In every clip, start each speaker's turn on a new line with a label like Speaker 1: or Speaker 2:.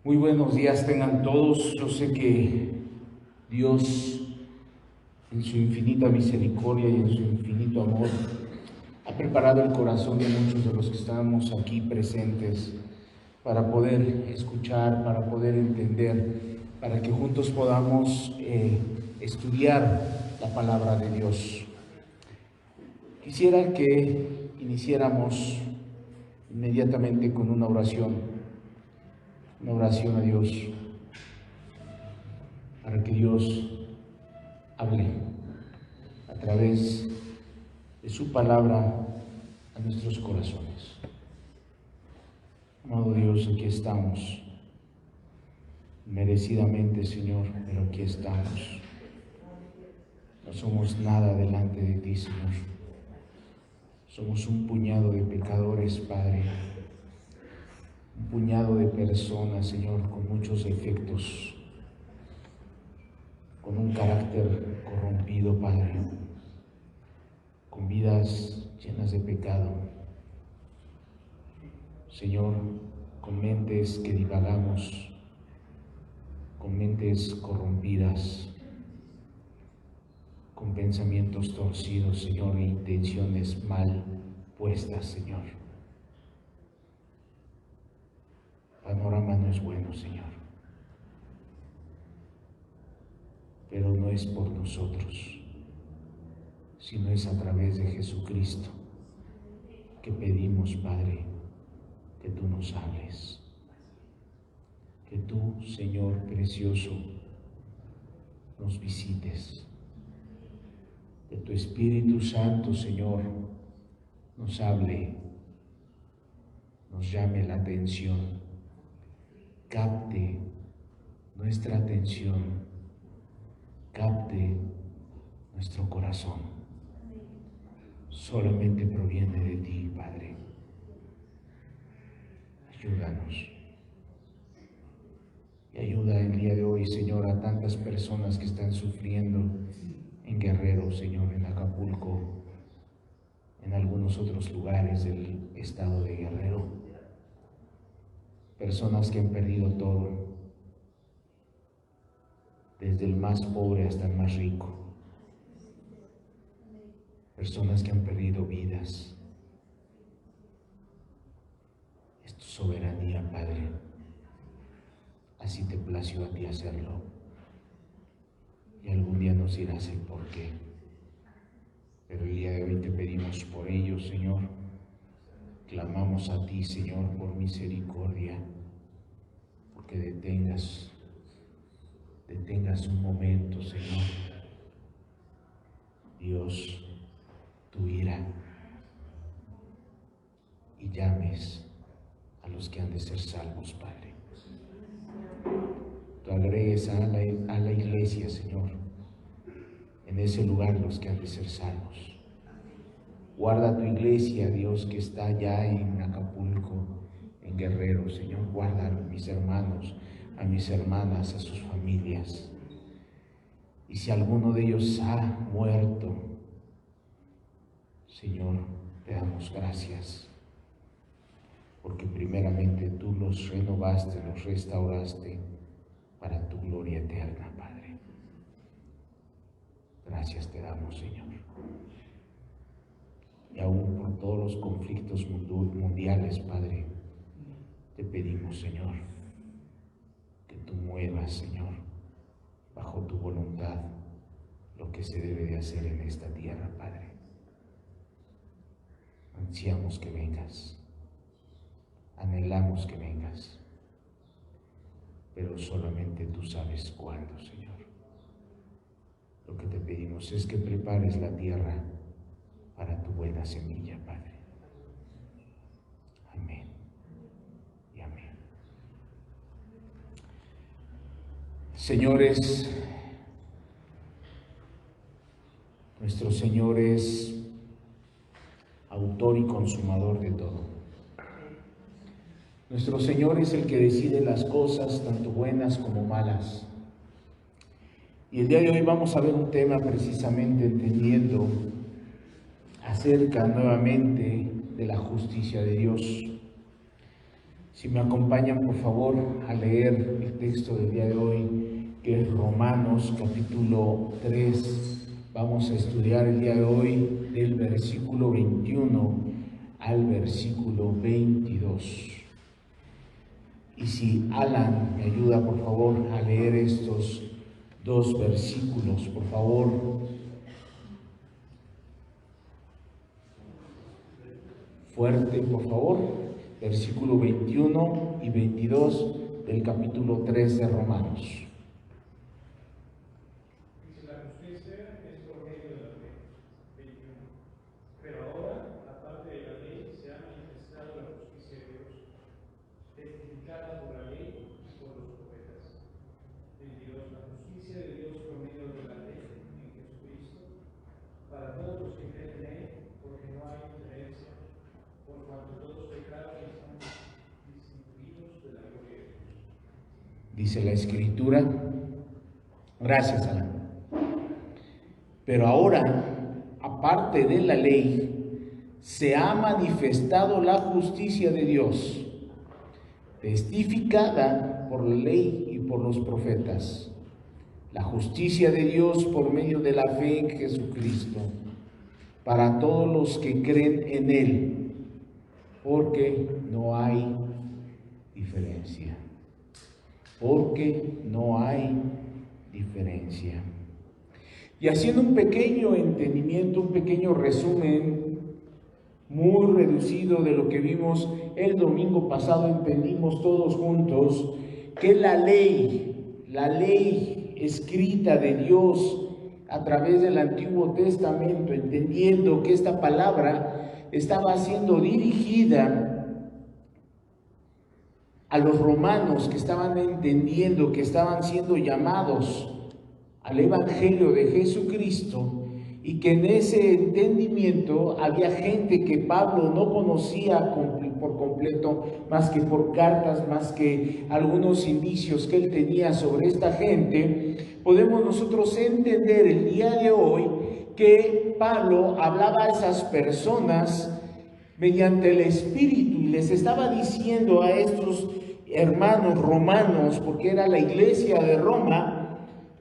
Speaker 1: Muy buenos días tengan todos. Yo sé que Dios, en su infinita misericordia y en su infinito amor, ha preparado el corazón de muchos de los que estamos aquí presentes para poder escuchar, para poder entender, para que juntos podamos estudiar la palabra de Dios. Quisiera que iniciáramos inmediatamente con una oración a Dios, para que Dios hable a través de su palabra a nuestros corazones. Amado Dios, aquí estamos, merecidamente, Señor, pero aquí estamos. No somos nada delante de ti, Señor. Somos un puñado de pecadores, Padre. Un puñado de personas, Señor, con muchos defectos, con un carácter corrompido, Padre, con vidas llenas de pecado. Señor, con mentes que divagamos, con mentes corrompidas, con pensamientos torcidos, Señor, e intenciones mal puestas, Señor. El panorama no es bueno, Señor, pero no es por nosotros, sino es a través de Jesucristo que pedimos, Padre, que tú nos hables, que tú, Señor precioso, nos visites, que tu Espíritu Santo, Señor, nos hable, nos llame la atención, capte nuestra atención, capte nuestro corazón. Solamente proviene de ti, Padre. Ayúdanos. Y ayuda el día de hoy, Señor, a tantas personas que están sufriendo en Guerrero, Señor, en Acapulco, en algunos otros lugares del estado de Guerrero. Personas que han perdido todo, desde el más pobre hasta el más rico. Personas que han perdido vidas. Es tu soberanía, Padre. Así te plació a ti hacerlo. Y algún día nos dirás el por qué. Pero el día de hoy te pedimos por ellos, Señor. Clamamos a ti, Señor, por misericordia, porque detengas un momento, Señor, Dios, tu ira, y llames a los que han de ser salvos, Padre. Tú agregues a la iglesia, Señor, en ese lugar los que han de ser salvos. Guarda tu iglesia, Dios, que está allá en Acapulco, en Guerrero, Señor. Guarda a mis hermanos, a mis hermanas, a sus familias. Y si alguno de ellos ha muerto, Señor, te damos gracias, porque primeramente tú los renovaste, los restauraste para tu gloria eterna, Padre. Gracias te damos, Señor. Y aún por todos los conflictos mundiales, Padre, te pedimos, Señor, que tú muevas, Señor, bajo tu voluntad, lo que se debe de hacer en esta tierra, Padre. Ansiamos que vengas, anhelamos que vengas, pero solamente tú sabes cuándo, Señor. Lo que te pedimos es que prepares la tierra para tu buena semilla, Padre. Amén y amén. Señores, nuestro Señor es autor y consumador de todo. Nuestro Señor es el que decide las cosas, tanto buenas como malas. Y el día de hoy vamos a ver un tema precisamente entendiendo acerca nuevamente de la justicia de Dios. Si me acompañan, por favor, a leer el texto del día de hoy, que es Romanos capítulo 3. Vamos a estudiar el día de hoy del versículo 21 al versículo 22. Y si Alan me ayuda, por favor, a leer estos dos versículos, por favor. Fuerte, por favor. Versículo 21 y 22 del capítulo 3 de Romanos.
Speaker 2: Dice: la justicia es por medio de la ley. 21. Pero ahora, aparte de la ley, se ha manifestado la justicia de Dios, testificada por la ley y por los profetas. 22. La justicia de Dios por medio de la ley en Jesucristo, para todos los que creen en Él, porque no hay diferencia, por cuanto todos pecaron y están destituidos de la gloria de Dios.
Speaker 1: Dice la Escritura, gracias Alan. Pero ahora, aparte de la ley, se ha manifestado la justicia de Dios, testificada por la ley y por los profetas. La justicia de Dios por medio de la fe en Jesucristo, para todos los que creen en Él, porque no hay diferencia. Porque no hay diferencia. Y haciendo un pequeño entendimiento, un pequeño resumen muy reducido de lo que vimos el domingo pasado, entendimos todos juntos que la ley escrita de Dios a través del Antiguo Testamento, entendiendo que esta palabra estaba siendo dirigida a los romanos que estaban entendiendo, que estaban siendo llamados al Evangelio de Jesucristo, y que en ese entendimiento había gente que Pablo no conocía por completo, más que por cartas, más que algunos indicios que él tenía sobre esta gente. Podemos nosotros entender el día de hoy que Pablo hablaba a esas personas mediante el Espíritu y les estaba diciendo a estos hermanos romanos, porque era la iglesia de Roma,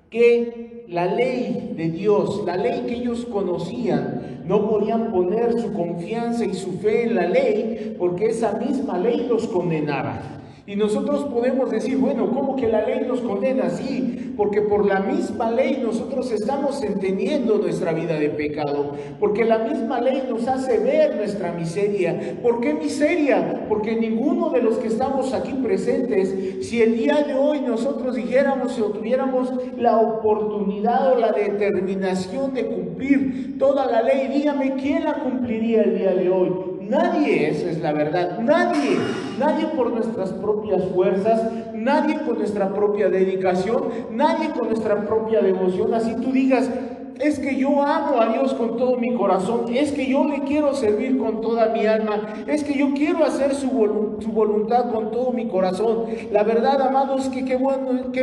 Speaker 1: que la ley de Dios, la ley que ellos conocían, no podían poner su confianza y su fe en la ley, porque esa misma ley los condenaba. Y nosotros podemos decir, bueno, ¿cómo que la ley nos condena? Sí, porque por la misma ley nosotros estamos entendiendo nuestra vida de pecado, porque la misma ley nos hace ver nuestra miseria. ¿Por qué miseria? Porque ninguno de los que estamos aquí presentes, si el día de hoy nosotros dijéramos o tuviéramos la oportunidad o la determinación de cumplir toda la ley, dígame, ¿quién la cumpliría el día de hoy? Nadie, esa es la verdad, nadie por nuestras propias fuerzas, nadie con nuestra propia dedicación, nadie con nuestra propia devoción. Así tú digas, es que yo amo a Dios con todo mi corazón, es que yo le quiero servir con toda mi alma, es que yo quiero hacer su voluntad con todo mi corazón. La verdad, amados, que qué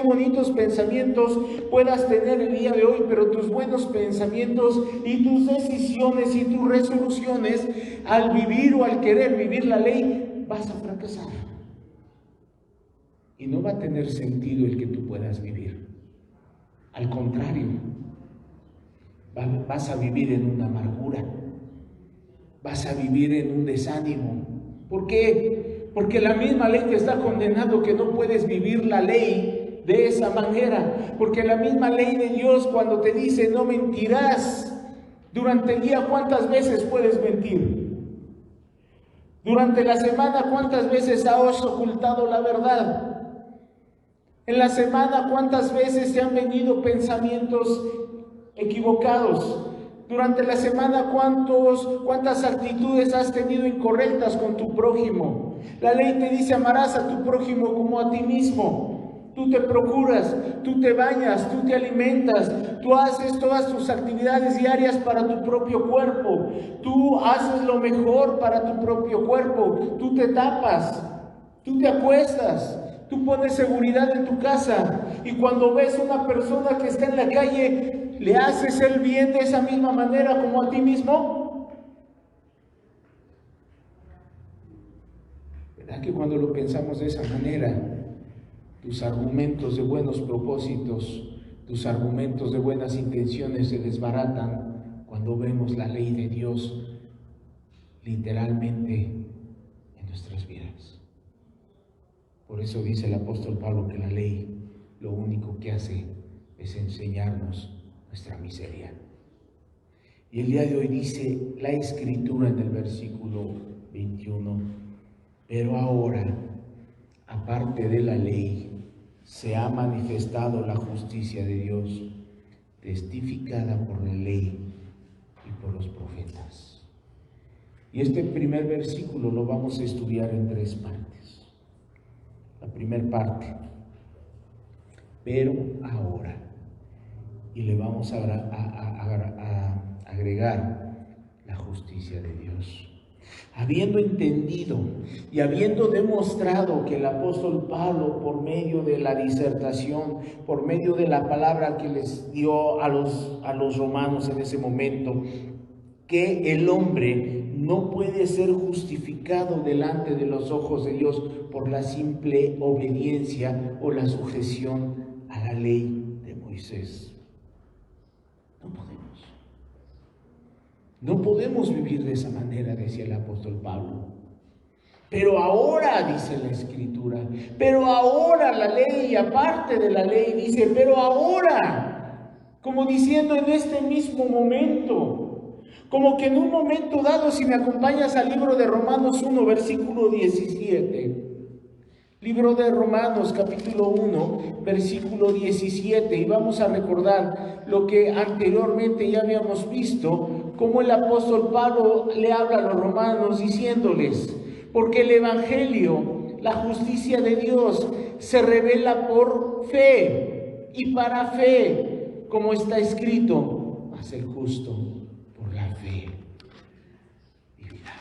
Speaker 1: bonitos pensamientos puedas tener el día de hoy, pero tus buenos pensamientos y tus decisiones y tus resoluciones al vivir o al querer vivir la ley, vas a fracasar. Y no va a tener sentido el que tú puedas vivir. Al contrario, vas a vivir en una amargura, vas a vivir en un desánimo. ¿Por qué? Porque la misma ley te está condenando que no puedes vivir la ley de esa manera. Porque la misma ley de Dios, cuando te dice no mentirás, durante el día, ¿cuántas veces puedes mentir? Durante la semana, ¿cuántas veces has ocultado la verdad? En la semana, ¿cuántas veces te han venido pensamientos equivocados? Durante la semana, ¿cuántas actitudes has tenido incorrectas con tu prójimo? La ley te dice, amarás a tu prójimo como a ti mismo. Tú te procuras, tú te bañas, tú te alimentas, tú haces todas tus actividades diarias para tu propio cuerpo. Tú haces lo mejor para tu propio cuerpo. Tú te tapas, tú te acuestas. Tú pones seguridad en tu casa, y cuando ves a una persona que está en la calle, ¿le haces el bien de esa misma manera como a ti mismo? ¿Verdad que cuando lo pensamos de esa manera, tus argumentos de buenos propósitos, tus argumentos de buenas intenciones se desbaratan cuando vemos la ley de Dios literalmente en nuestras vidas? Por eso dice el apóstol Pablo que la ley lo único que hace es enseñarnos nuestra miseria. Y el día de hoy dice la Escritura en el versículo 21, pero ahora, aparte de la ley, se ha manifestado la justicia de Dios, testificada por la ley y por los profetas. Y este primer versículo lo vamos a estudiar en 3 partes. La primera parte, pero ahora, y le vamos a agregar la justicia de Dios. Habiendo entendido y habiendo demostrado que el apóstol Pablo, por medio de la disertación, por medio de la palabra que les dio a los romanos en ese momento, que el hombre no puede ser justificado delante de los ojos de Dios por la simple obediencia o la sujeción a la ley de Moisés. No podemos. No podemos vivir de esa manera, decía el apóstol Pablo. Pero ahora, dice la Escritura, pero ahora la ley, aparte de la ley, dice, pero ahora, como diciendo en este mismo momento, como que en un momento dado, si me acompañas al libro de Romanos 1, versículo 17, libro de Romanos, capítulo 1, versículo 17, y vamos a recordar lo que anteriormente ya habíamos visto, cómo el apóstol Pablo le habla a los romanos diciéndoles, porque el evangelio, la justicia de Dios, se revela por fe y para fe, como está escrito, mas el justo por la fe vivirá.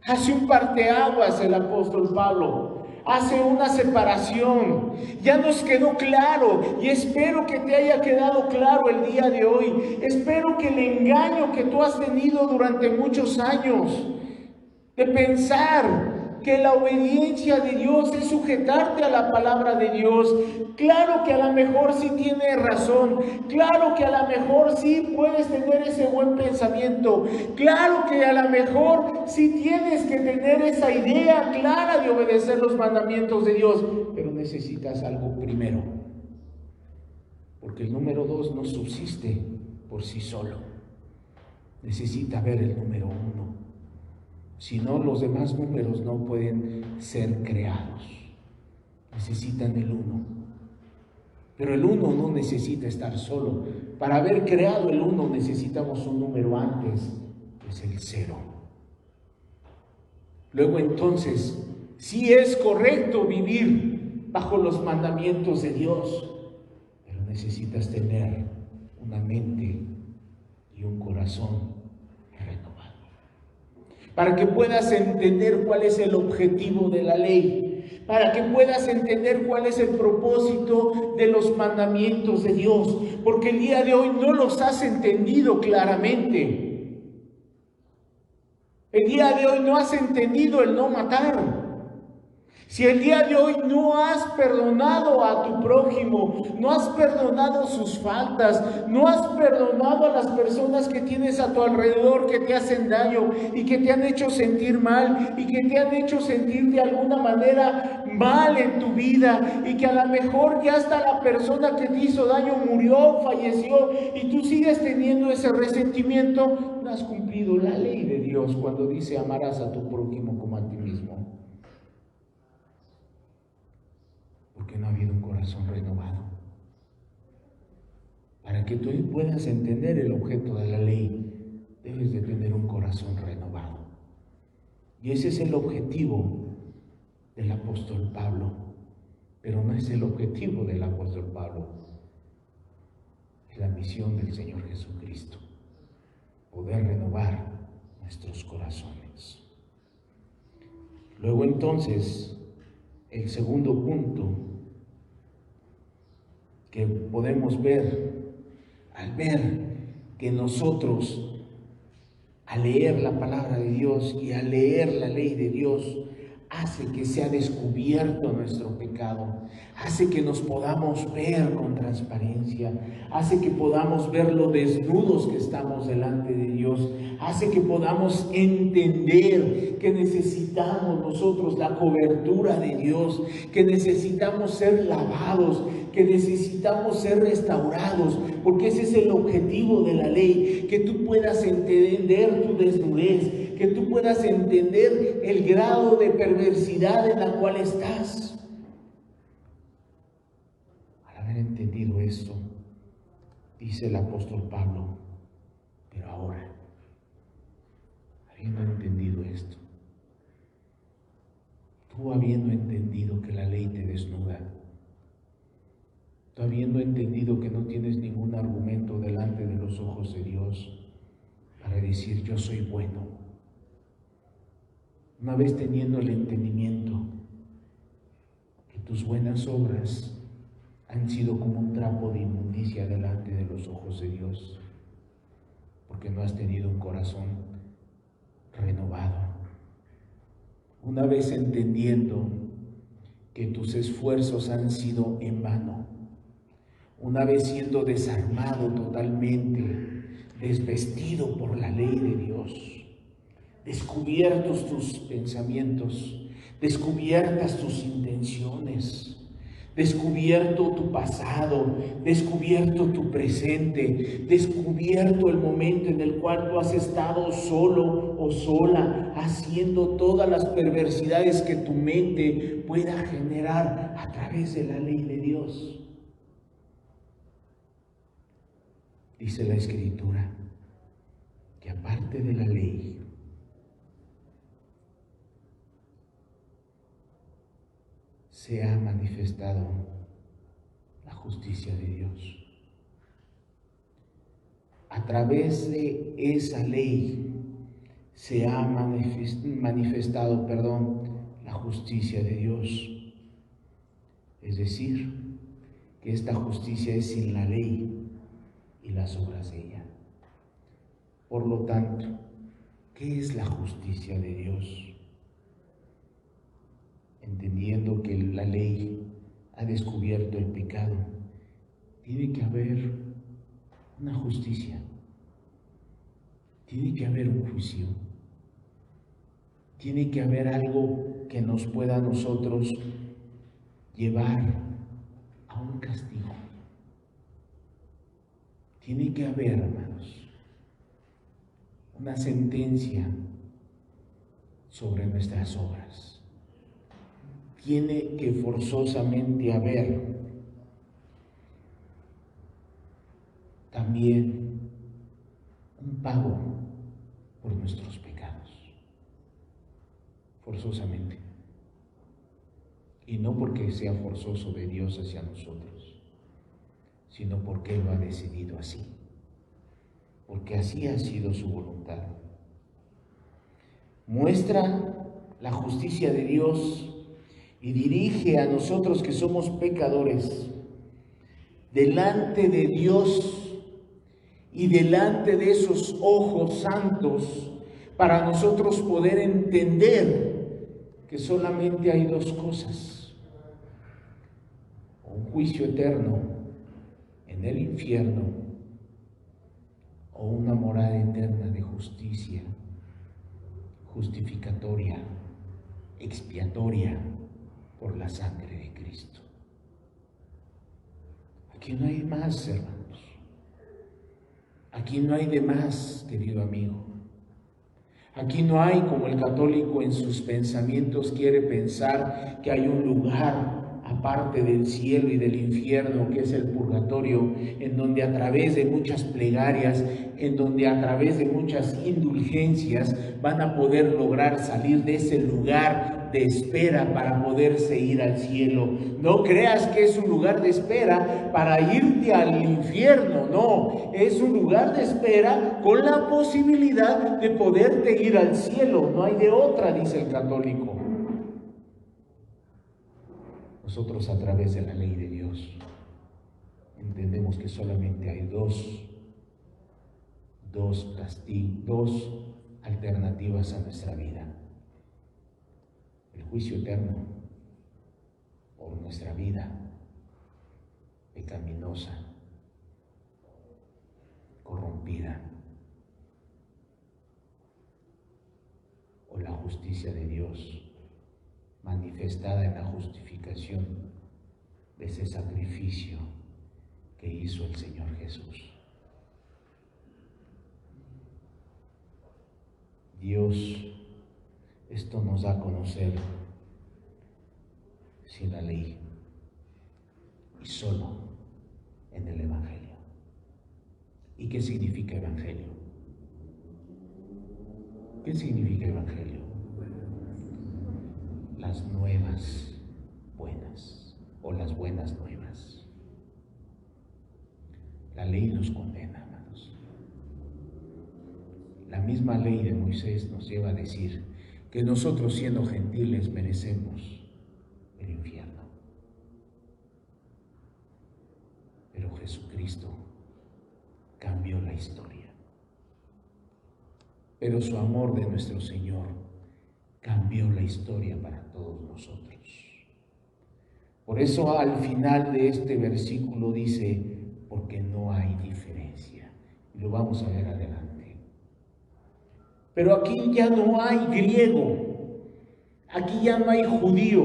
Speaker 1: Hace un parteaguas el apóstol Pablo, hace una separación. Ya nos quedó claro y espero que te haya quedado claro el día de hoy. Espero que el engaño que tú has tenido durante muchos años de pensar que la obediencia de Dios es sujetarte a la palabra de Dios. Claro que a lo mejor sí tienes razón, claro que a lo mejor sí puedes tener ese buen pensamiento, claro que a lo mejor sí tienes que tener esa idea clara de obedecer los mandamientos de Dios, pero necesitas algo primero, porque el número 2 no subsiste por sí solo, necesita ver el número 1. Si no, los demás números no pueden ser creados. Necesitan el 1. Pero el 1 no necesita estar solo. Para haber creado el 1 necesitamos un número antes, es el 0. Luego entonces, sí es correcto vivir bajo los mandamientos de Dios, pero necesitas tener una mente y un corazón para que puedas entender cuál es el objetivo de la ley, para que puedas entender cuál es el propósito de los mandamientos de Dios, porque el día de hoy no los has entendido claramente. El día de hoy no has entendido el no matar. Si el día de hoy no has perdonado a tu prójimo, no has perdonado sus faltas, no has perdonado a las personas que tienes a tu alrededor que te hacen daño y que te han hecho sentir mal y que te han hecho sentir de alguna manera mal en tu vida y que a lo mejor ya hasta la persona que te hizo daño murió, falleció y tú sigues teniendo ese resentimiento, no has cumplido la ley de Dios cuando dice amarás a tu prójimo como a ti mismo. Porque no ha habido un corazón renovado. Para que tú puedas entender el objeto de la ley, debes de tener un corazón renovado. Y ese es el objetivo del apóstol Pablo. Pero no es el objetivo del apóstol Pablo. Es la misión del Señor Jesucristo. Poder renovar nuestros corazones. Luego entonces, el segundo punto que podemos ver, al ver que nosotros a leer la palabra de Dios y a leer la ley de Dios, hace que sea descubierto nuestro pecado, hace que nos podamos ver con transparencia, hace que podamos ver lo desnudos que estamos delante de Dios, hace que podamos entender que necesitamos nosotros la cobertura de Dios, que necesitamos ser lavados, que necesitamos ser restaurados, porque ese es el objetivo de la ley, que tú puedas entender tu desnudez, que tú puedas entender el grado de perversidad en la cual estás. Al haber entendido esto, dice el apóstol Pablo, pero ahora, habiendo entendido esto, tú habiendo entendido que la ley te desnuda, tú habiendo entendido que no tienes ningún argumento delante de los ojos de Dios para decir yo soy bueno, una vez teniendo el entendimiento que tus buenas obras han sido como un trapo de inmundicia delante de los ojos de Dios, porque no has tenido un corazón renovado. Una vez entendiendo que tus esfuerzos han sido en vano, una vez siendo desarmado totalmente, desvestido por la ley de Dios, descubiertos tus pensamientos, descubiertas tus intenciones, descubierto tu pasado, descubierto tu presente, descubierto el momento en el cual tú has estado solo o sola, haciendo todas las perversidades que tu mente pueda generar a través de la ley de Dios. Dice la Escritura que aparte de la ley, se ha manifestado la justicia de Dios. A través de esa ley se ha manifestado, la justicia de Dios. Es decir, que esta justicia es sin la ley y las obras de ella. Por lo tanto, ¿qué es la justicia de Dios? Entendiendo que la ley ha descubierto el pecado, tiene que haber una justicia, tiene que haber un juicio, tiene que haber algo que nos pueda a nosotros llevar a un castigo. Tiene que haber, hermanos, una sentencia sobre nuestras obras. Tiene que forzosamente haber también un pago por nuestros pecados, forzosamente. Y no porque sea forzoso de Dios hacia nosotros, sino porque Él lo ha decidido así, porque así ha sido su voluntad. Muestra la justicia de Dios y dirige a nosotros que somos pecadores delante de Dios y delante de esos ojos santos para nosotros poder entender que solamente hay dos cosas: un juicio eterno en el infierno o una morada eterna de justicia, justificatoria, expiatoria por la sangre de Cristo. Aquí no hay más, hermanos. Aquí no hay de más, querido amigo. Aquí no hay, como el católico en sus pensamientos quiere pensar, que hay un lugar aparte del cielo y del infierno, que es el purgatorio, en donde a través de muchas plegarias, en donde a través de muchas indulgencias van a poder lograr salir de ese lugar de espera para poderse ir al cielo. No creas que es un lugar de espera para irte al infierno, no, es un lugar de espera con la posibilidad de poderte ir al cielo, no hay de otra, dice el católico. Nosotros, a través de la ley de Dios, entendemos que solamente hay dos alternativas a nuestra vida. El juicio eterno por nuestra vida pecaminosa, corrompida, o la justicia de Dios manifestada en la justificación de ese sacrificio que hizo el Señor Jesús. Dios esto nos da a conocer sin la ley y solo en el Evangelio. ¿Y qué significa Evangelio? ¿Qué significa Evangelio? Las nuevas buenas o las buenas nuevas. La ley nos condena, hermanos. La misma ley de Moisés nos lleva a decir que nosotros, siendo gentiles, merecemos el infierno. Pero Jesucristo cambió la historia. Pero su amor de nuestro Señor cambió la historia para todos nosotros. Por eso al final de este versículo dice, porque no hay diferencia. Y lo vamos a ver adelante. Pero aquí ya no hay griego, aquí ya no hay judío,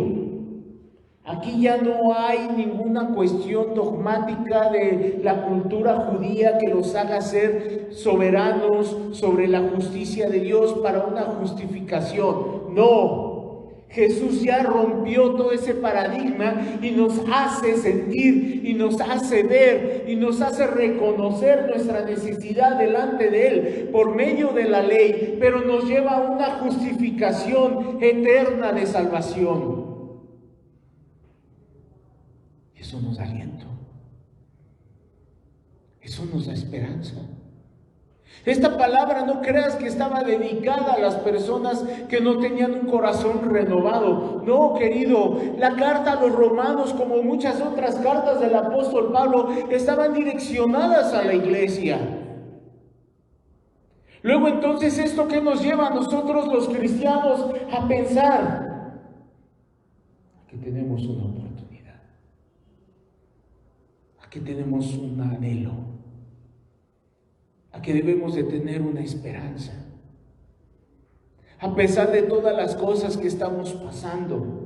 Speaker 1: aquí ya no hay ninguna cuestión dogmática de la cultura judía que los haga ser soberanos sobre la justicia de Dios para una justificación. No. Jesús ya rompió todo ese paradigma y nos hace sentir y nos hace ver y nos hace reconocer nuestra necesidad delante de Él por medio de la ley, pero nos lleva a una justificación eterna de salvación. Eso nos da aliento, eso nos da esperanza. Esta palabra no creas que estaba dedicada a las personas que no tenían un corazón renovado. No, querido, la carta a los romanos, como muchas otras cartas del apóstol Pablo, estaban direccionadas a la iglesia. Luego entonces, ¿esto qué nos lleva a nosotros los cristianos a pensar? Que tenemos una oportunidad, a que tenemos un anhelo, a que debemos de tener una esperanza. A pesar de todas las cosas que estamos pasando,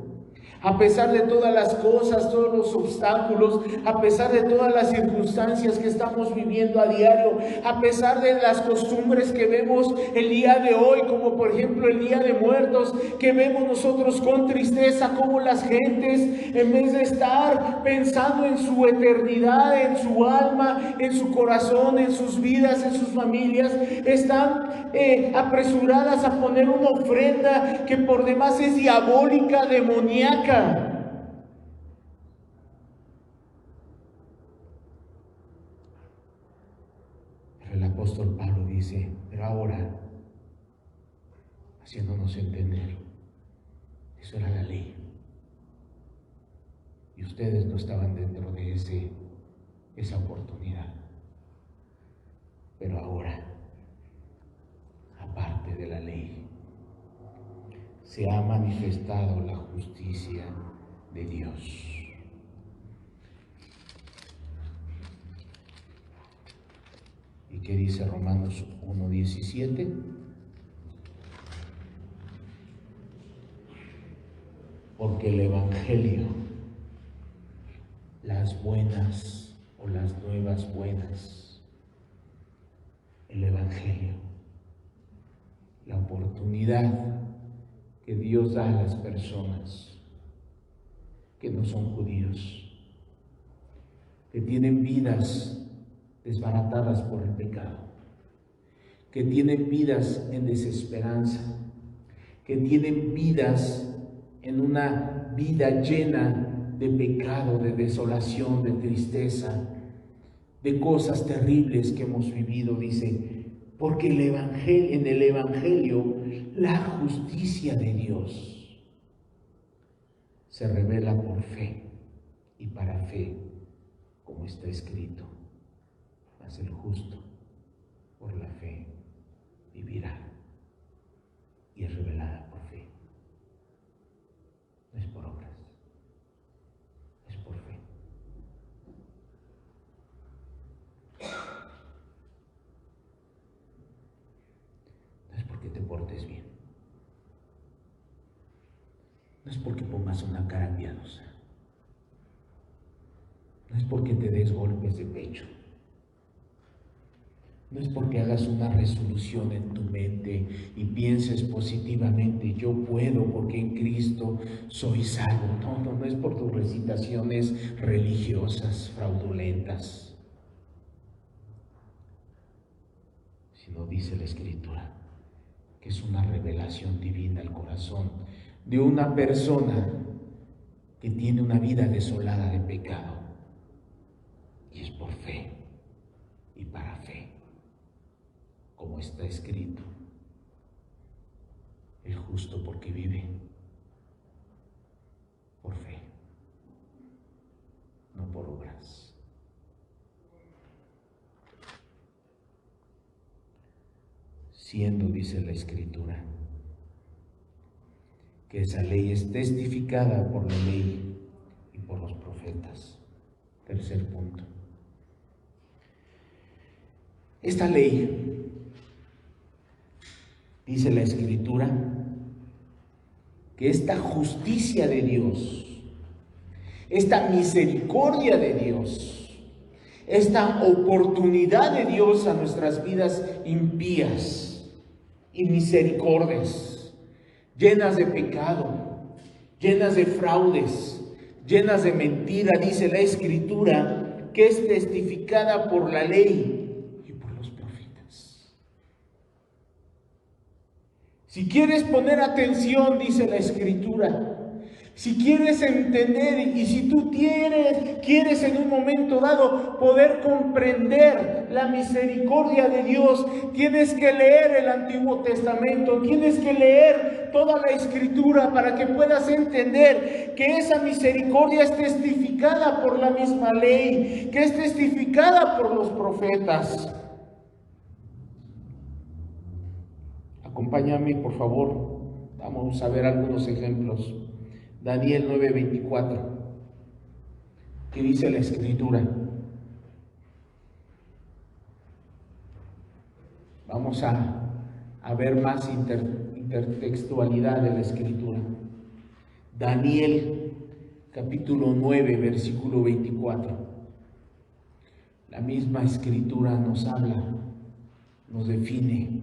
Speaker 1: a pesar de todas las cosas, todos los obstáculos, a pesar de todas las circunstancias que estamos viviendo a diario, a pesar de las costumbres que vemos el día de hoy, como por ejemplo el Día de Muertos, que vemos nosotros con tristeza como las gentes, en vez de estar pensando en su eternidad, en su alma, en su corazón, en sus vidas, en sus familias, están apresuradas a poner una ofrenda que por demás es diabólica, demoníaca. Pero el apóstol Pablo dice, pero ahora, haciéndonos entender, eso era la ley. Y ustedes no estaban dentro de esa oportunidad. Pero ahora, aparte de la ley, se ha manifestado la justicia de Dios. ¿Y qué dice Romanos 1:17? Porque el Evangelio, las buenas o las nuevas buenas, el Evangelio, la oportunidad que Dios da a las personas que no son judíos, que tienen vidas desbaratadas por el pecado, que tienen vidas en desesperanza, que tienen vidas en una vida llena de pecado, de desolación, de tristeza, de cosas terribles que hemos vivido, dice, porque en el Evangelio la justicia de Dios se revela por fe y para fe, como está escrito, mas el justo por la fe vivirá. y es revelada por fe. No es por obras, es por fe. No es porque te portes bien. No es porque pongas una cara piadosa. No es porque te des golpes de pecho. No es porque hagas una resolución en tu mente y pienses positivamente, yo puedo porque en Cristo soy salvo. No es por tus recitaciones religiosas fraudulentas, sino dice la Escritura que es una revelación divina al corazón de una persona que tiene una vida desolada de pecado, y es por fe y para fe. Como está escrito, el justo porque vive por fe, no por obras. Siendo, dice la Escritura, que esa ley es testificada por la ley y por los profetas. Tercer punto. Esta ley, dice la Escritura, que esta justicia de Dios, esta misericordia de Dios, esta oportunidad de Dios a nuestras vidas impías y misericordias, llenas de pecado, llenas de fraudes, llenas de mentira, dice la Escritura, que es testificada por la ley. Si quieres poner atención, dice la Escritura, si quieres entender y si tú quieres en un momento dado poder comprender la misericordia de Dios, tienes que leer el Antiguo Testamento, tienes que leer toda la Escritura para que puedas entender que esa misericordia es testificada por la misma ley, que es testificada por los profetas. Acompáñame, por favor. Vamos a ver algunos ejemplos. Daniel 9:24. ¿Qué dice la Escritura? Vamos a ver más intertextualidad de la Escritura. Daniel, capítulo 9, versículo 24. La misma Escritura nos habla, nos define,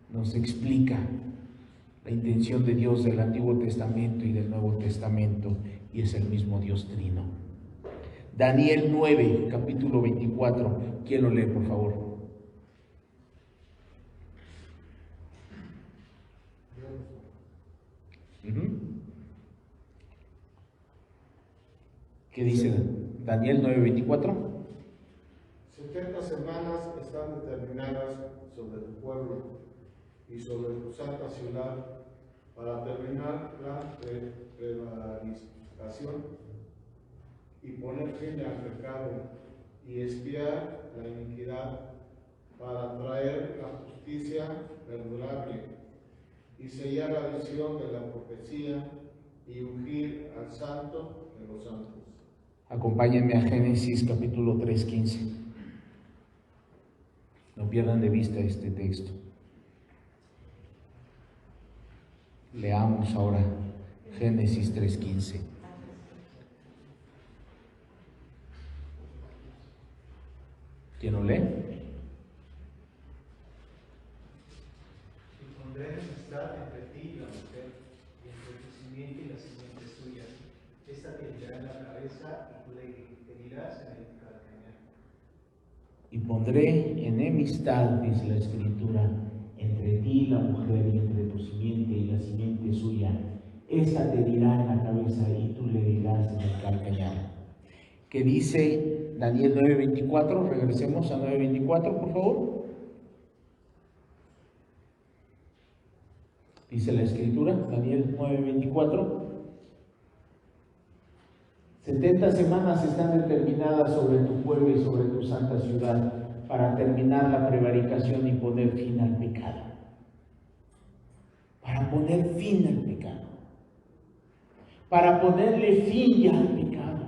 Speaker 1: nos explica la intención de Dios del Antiguo Testamento y del Nuevo Testamento, y es el mismo Dios trino. Daniel 9, capítulo 24. ¿Quién lo lee, por favor? ¿Qué dice Daniel 9:24?
Speaker 3: 70 semanas están determinadas sobre tu pueblo y sobre tu santa ciudad para terminar la prevaricación y poner fin al pecado y expiar la iniquidad, para traer la justicia perdurable y sellar la visión de la profecía y ungir al santo de los santos.
Speaker 1: Acompáñenme a Génesis capítulo 3:15. No pierdan de vista este texto. Leamos ahora Génesis 3:15. ¿Quién lo lee?
Speaker 4: Y pondré enemistad entre ti y la mujer, y entre tu simiente y la simiente suya. Esta te herirá en la cabeza y tú le herirás en el calcañar.
Speaker 1: Y pondré enemistad, dice la Escritura, entre ti y la mujer, y entre tu simiente y la simiente suya. Esta te herirá en la cabeza y tú le herirás en el calcañar. ¿Qué dice Daniel 9:24? Regresemos a 9:24, por favor. Dice la Escritura, Daniel 9:24. 70 semanas están determinadas sobre tu pueblo y sobre tu santa ciudad para terminar la prevaricación y poner fin al pecado. Para poner fin al pecado, para ponerle fin ya al pecado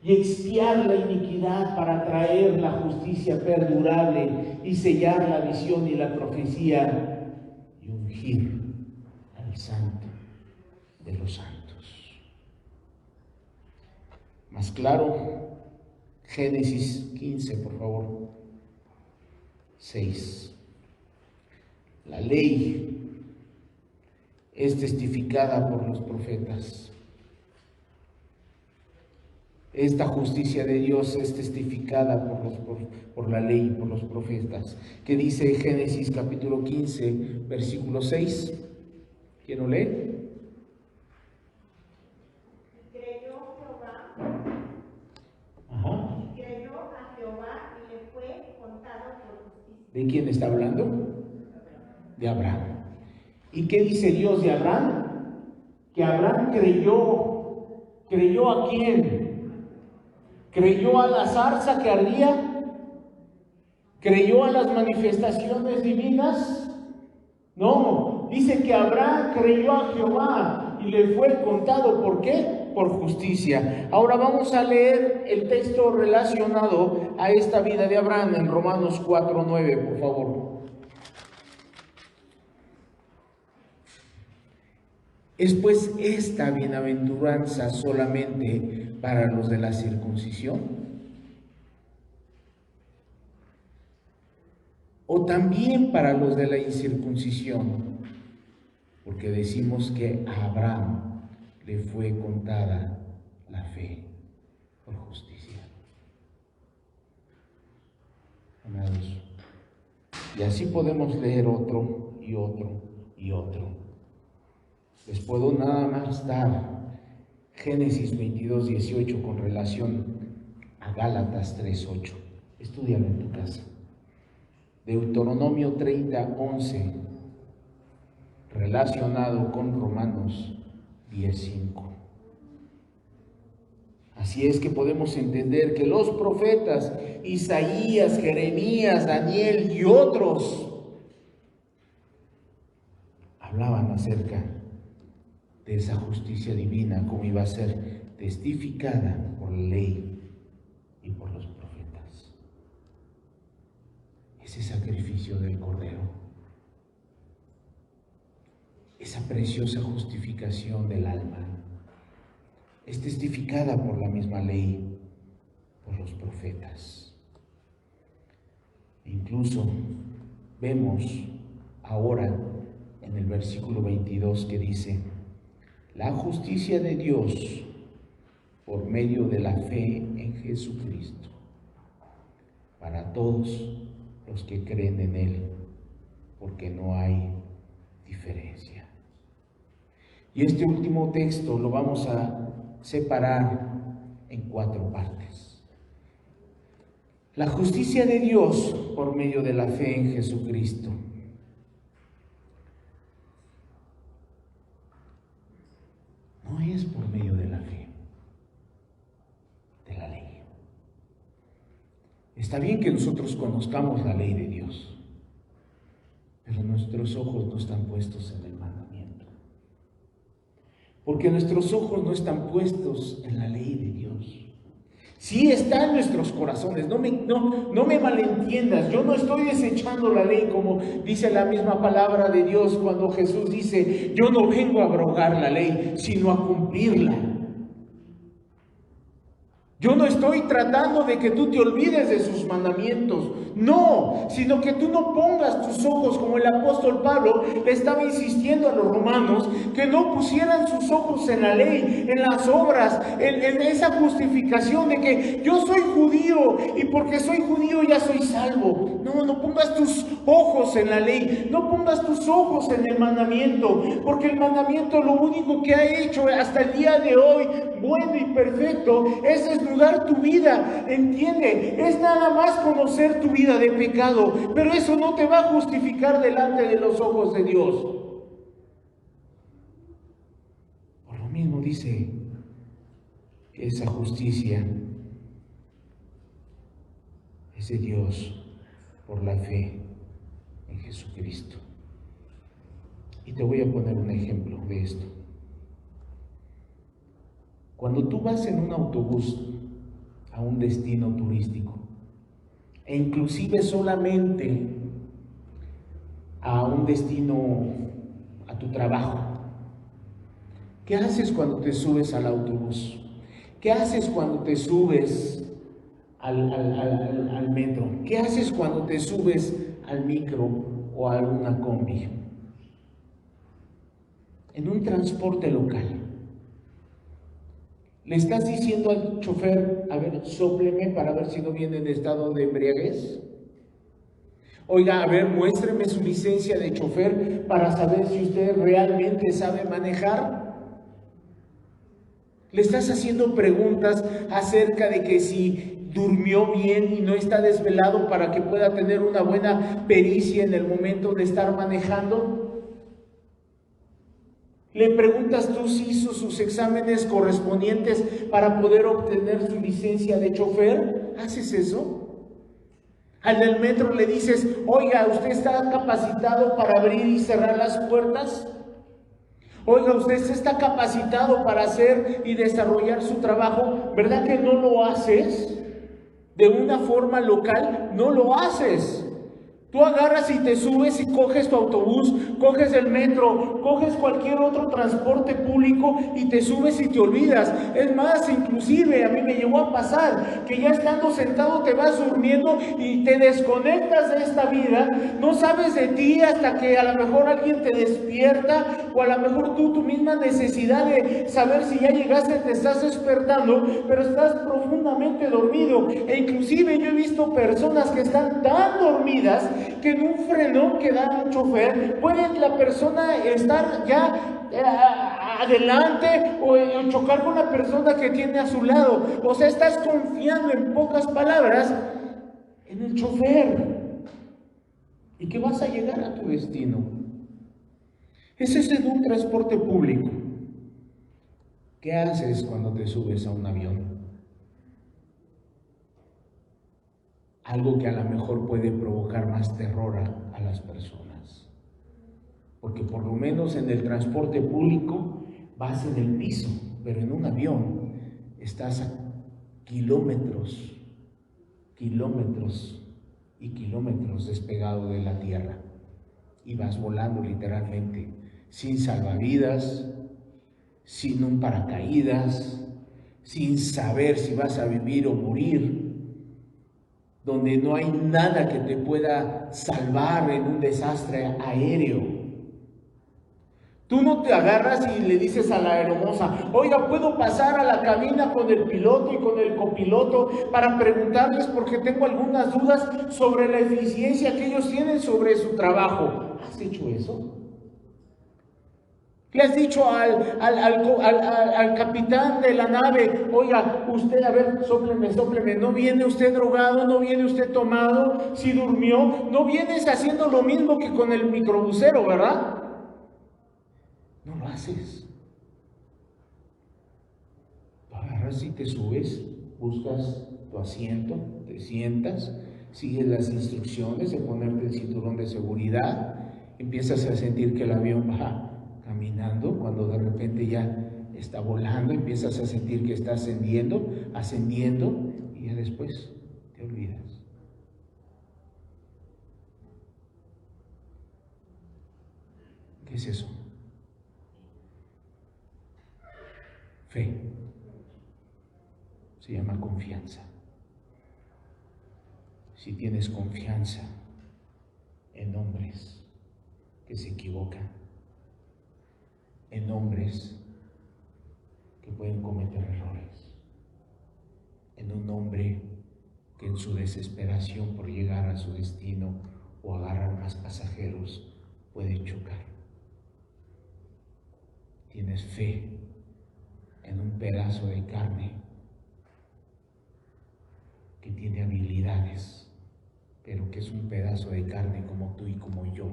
Speaker 1: y expiar la iniquidad para traer la justicia perdurable y sellar la visión y la profecía y ungir al Santo de los santos. Más claro, Génesis 15, por favor, 6. La ley es testificada por los profetas. Esta justicia de Dios es testificada por la ley y por los profetas. ¿Qué dice Génesis capítulo 15, versículo 6? ¿Quién lo lee?
Speaker 5: Creyó Jehová,
Speaker 1: Ajá.
Speaker 5: creyó a Jehová y le fue contado por justicia.
Speaker 1: ¿De quién está hablando? De Abraham. ¿Y qué dice Dios de Abraham? Que Abraham creyó. ¿Creyó a quién? ¿Creyó a la zarza que ardía? ¿Creyó a las manifestaciones divinas? No, dice que Abraham creyó a Jehová y le fue contado. ¿Por qué? Por justicia. Ahora vamos a leer el texto relacionado a esta vida de Abraham en Romanos 4:9, por favor. ¿Es pues esta bienaventuranza solamente para los de la circuncisión? ¿O también para los de la incircuncisión? Porque decimos que a Abraham le fue contada la fe por justicia. Amados, y así podemos leer otro y otro y otro. Les puedo nada más dar Génesis 22:18 con relación a Gálatas 3:8. Estúdialo en tu casa. Deuteronomio 30:11 relacionado con Romanos 10:5. Así es que podemos entender que los profetas Isaías, Jeremías, Daniel y otros hablaban acerca de esa justicia divina, como iba a ser testificada por la ley y por los profetas. Ese sacrificio del Cordero, esa preciosa justificación del alma, es testificada por la misma ley, por los profetas. Incluso vemos ahora en el versículo 22 que dice: la justicia de Dios por medio de la fe en Jesucristo para todos los que creen en Él, porque no hay diferencia. Y este último texto lo vamos a separar en 4 partes. La justicia de Dios por medio de la fe en Jesucristo. No es por medio de la fe, de la ley. Está bien que nosotros conozcamos la ley de Dios, pero nuestros ojos no están puestos en el mandamiento. Porque nuestros ojos no están puestos en la ley de Dios. Sí está en nuestros corazones, no me malentiendas, yo no estoy desechando la ley como dice la misma palabra de Dios cuando Jesús dice: yo no vengo a abrogar la ley, sino a cumplirla. Yo no estoy tratando de que tú te olvides de sus mandamientos, no, sino que tú no pongas tus ojos, como el apóstol Pablo le estaba insistiendo a los romanos, que no pusieran sus ojos en la ley, en las obras, en esa justificación de que yo soy judío y porque soy judío ya soy salvo. No pongas tus ojos en la ley, no pongas tus ojos en el mandamiento, porque el mandamiento lo único que ha hecho hasta el día de hoy, bueno y perfecto, es desnudar tu vida, ¿entiende? Es nada más conocer tu vida de pecado, pero eso no te va a justificar delante de los ojos de Dios. Por lo mismo dice que esa justicia es de Dios por la fe en Jesucristo. Y te voy a poner un ejemplo de esto. Cuando tú vas en un autobús a un destino turístico, e inclusive solamente a un destino, a tu trabajo, ¿qué haces cuando te subes al autobús? ¿Qué haces cuando te subes al metro? ¿Qué haces cuando te subes al micro o a una combi? En un transporte local, ¿le estás diciendo al chofer, a ver, sópleme para ver si no viene en estado de embriaguez? Oiga, a ver, muéstreme su licencia de chofer para saber si usted realmente sabe manejar. Le estás haciendo preguntas acerca de que si durmió bien y no está desvelado para que pueda tener una buena pericia en el momento de estar manejando. Le preguntas tú si hizo sus exámenes correspondientes para poder obtener su licencia de chofer. ¿Haces eso? Al del metro le dices, oiga, ¿usted está capacitado para abrir y cerrar las puertas? Oiga, ¿usted está capacitado para hacer y desarrollar su trabajo? ¿Verdad que no lo haces? De una forma local, no lo haces. Tú agarras y te subes y coges tu autobús, coges el metro, coges cualquier otro transporte público y te subes y te olvidas. Es más, inclusive a mí me llegó a pasar que ya estando sentado te vas durmiendo y te desconectas de esta vida. No sabes de ti hasta que a lo mejor alguien te despierta, o a lo mejor tú tu misma necesidad de saber si ya llegaste te estás despertando, pero estás profundamente dormido. E inclusive yo he visto personas que están tan dormidas que en un freno que da un chofer puede la persona estar ya adelante o chocar con la persona que tiene a su lado. O sea, estás confiando, en pocas palabras, en el chofer y que vas a llegar a tu destino. Ese es en un transporte público. ¿Qué haces cuando te subes a un avión? Algo que a lo mejor puede provocar más terror a las personas. Porque por lo menos en el transporte público vas en el piso, pero en un avión estás a kilómetros y kilómetros despegado de la tierra. Y vas volando literalmente, sin salvavidas, sin un paracaídas, sin saber si vas a vivir o morir, donde no hay nada que te pueda salvar en un desastre aéreo. Tú no te agarras y le dices a la aeromoza, oiga, ¿puedo pasar a la cabina con el piloto y con el copiloto para preguntarles porque tengo algunas dudas sobre la eficiencia que ellos tienen sobre su trabajo? ¿Has hecho eso? Le has dicho al capitán de la nave, oiga, usted, a ver, sópleme, ¿no viene usted drogado? ¿No viene usted tomado? ¿Si durmió? ¿No vienes haciendo lo mismo que con el microbusero, verdad? No lo haces. Tú agarras y te subes, buscas tu asiento, te sientas, sigues las instrucciones de ponerte el cinturón de seguridad, empiezas a sentir que el avión va caminando, cuando de repente ya está volando, empiezas a sentir que está ascendiendo, y ya después te olvidas. ¿Qué es eso? Fe. Se llama confianza. Si tienes confianza en hombres que se equivocan, en hombres que pueden cometer errores, en un hombre que en su desesperación por llegar a su destino o agarrar más pasajeros puede chocar. Tienes fe en un pedazo de carne que tiene habilidades, pero que es un pedazo de carne como tú y como yo,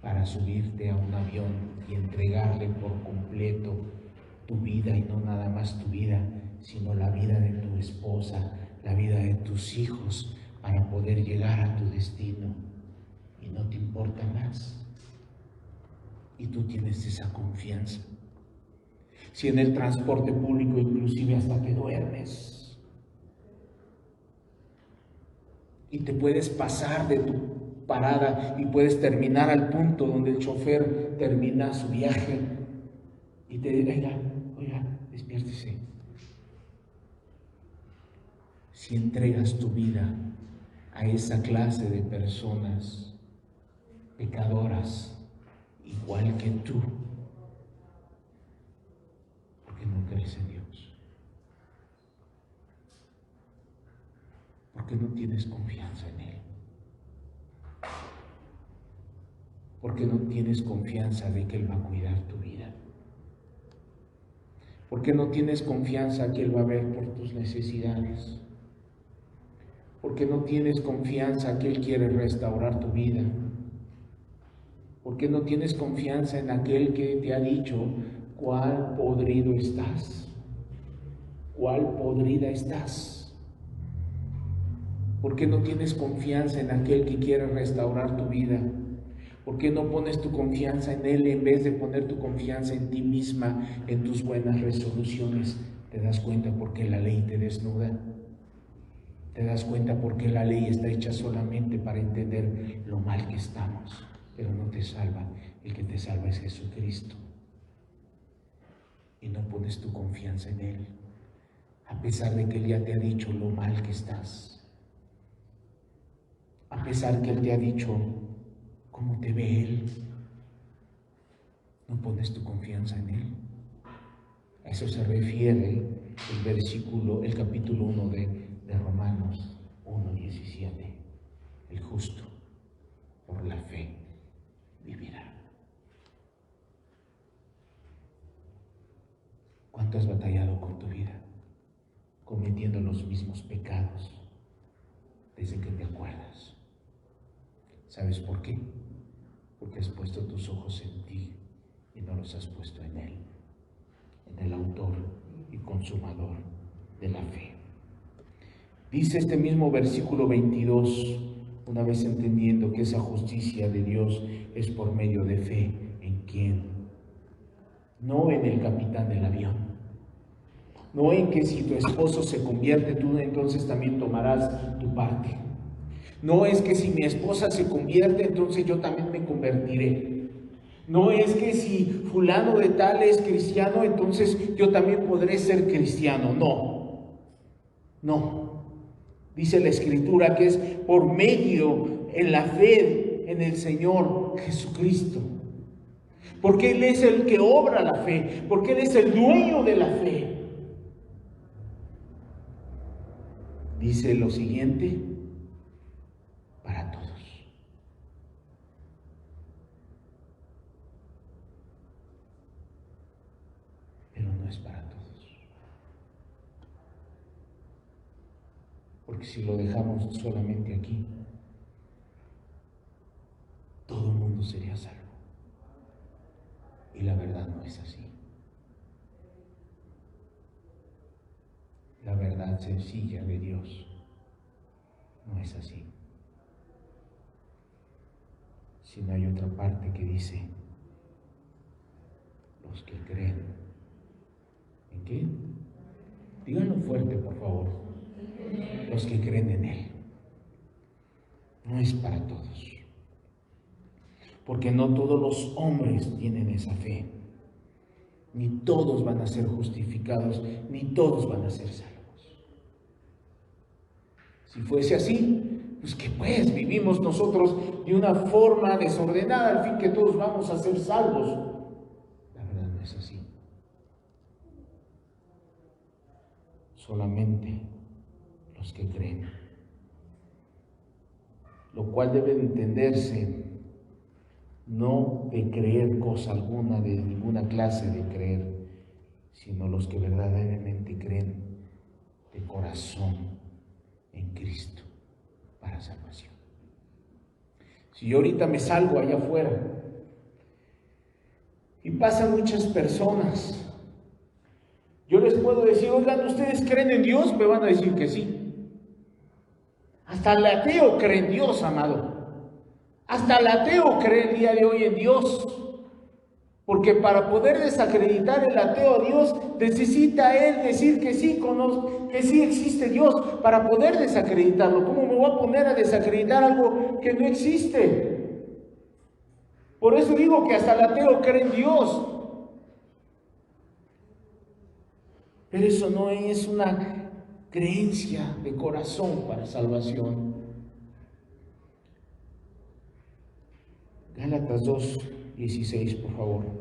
Speaker 1: para subirte a un avión y entregarle por completo tu vida, y no nada más tu vida, sino la vida de tu esposa, la vida de tus hijos, para poder llegar a tu destino, y no te importa más. y tú tienes esa confianza. Si en el transporte público inclusive hasta te duermes y te puedes pasar de tu parada y puedes terminar al punto donde el chofer termina su viaje y te diga, oiga, despiértese. Si entregas tu vida a esa clase de personas pecadoras, igual que tú, porque no crees en Dios, porque no tienes confianza en Él, porque no tienes confianza de que Él va a cuidar tu vida, porque no tienes confianza que Él va a ver por tus necesidades, porque no tienes confianza que Él quiere restaurar tu vida, porque no tienes confianza en aquel que te ha dicho cuál podrido estás, cuál podrida estás, porque no tienes confianza en aquel que quiere restaurar tu vida, porque no pones tu confianza en Él en vez de poner tu confianza en ti misma, en tus buenas resoluciones. Te das cuenta por qué la ley te desnuda. Te das cuenta por qué la ley está hecha solamente para entender lo mal que estamos, pero no te salva. El que te salva es Jesucristo. Y no pones tu confianza en Él, a pesar de que Él ya te ha dicho lo mal que estás, a pesar que Él te ha dicho cómo te ve Él. No pones tu confianza en Él. A eso se refiere el capítulo 1 de Romanos 1:17. El justo por la fe vivirá. ¿Cuánto has batallado con tu vida? Cometiendo los mismos pecados desde que te acuerdas. ¿Sabes por qué? Porque has puesto tus ojos en ti y no los has puesto en Él, en el autor y consumador de la fe. Dice este mismo versículo 22, una vez entendiendo que esa justicia de Dios es por medio de fe. ¿En quién? No en el capitán del avión, no en que si tu esposo se convierte, tú entonces también tomarás tu parte. No es que si mi esposa se convierte, entonces yo también me convertiré. No es que si fulano de tal es cristiano, entonces yo también podré ser cristiano. No. Dice la Escritura que es por medio en la fe en el Señor Jesucristo. Porque Él es el que obra la fe, porque Él es el dueño de la fe. Dice lo siguiente, para todos. Pero no es para todos. Porque si lo dejamos solamente aquí, todo el mundo sería salvo. Y la verdad no es así. La verdad sencilla de Dios no es así. Sino hay otra parte que dice, los que creen. ¿En qué? Díganlo fuerte, por favor. Los que creen en Él. No es para todos. Porque no todos los hombres tienen esa fe. Ni todos van a ser justificados, ni todos van a ser salvos. Si fuese así, pues que pues vivimos nosotros de una forma desordenada, al fin que todos vamos a ser salvos. La verdad no es así. Solamente los que creen. Lo cual debe entenderse no de creer cosa alguna, de ninguna clase de creer, sino los que verdaderamente creen de corazón en Cristo para salvación. Si yo ahorita me salgo allá afuera y pasan muchas personas, yo les puedo decir, oigan, ¿ustedes creen en Dios? Me van a decir que sí. Hasta el ateo cree en Dios, amado. Hasta el ateo cree el día de hoy en Dios. Porque para poder desacreditar el ateo a Dios, necesita él decir que sí, que sí existe Dios, para poder desacreditarlo. ¿Cómo me voy a poner a desacreditar algo que no existe? Por eso digo que hasta el ateo cree en Dios. Pero eso no es una creencia de corazón para salvación. Gálatas 2:16, por favor.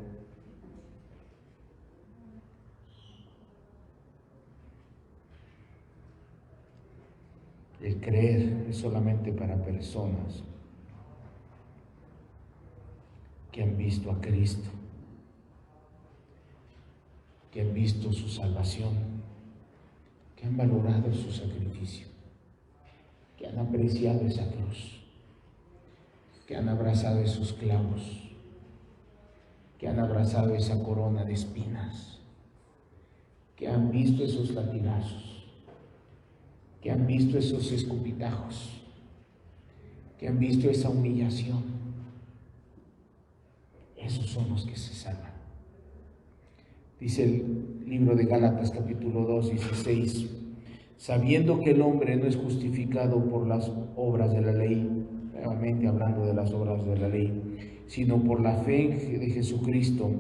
Speaker 1: El creer es solamente para personas que han visto a Cristo, que han visto su salvación, que han valorado su sacrificio, que han apreciado esa cruz, que han abrazado esos clavos, que han abrazado esa corona de espinas, que han visto esos latigazos, que han visto esos escupitajos, que han visto esa humillación. Esos son los que se salvan. Dice el libro de Gálatas capítulo 2:16, sabiendo que el hombre no es justificado por las obras de la ley, nuevamente hablando de las obras de la ley, sino por la fe de Jesucristo.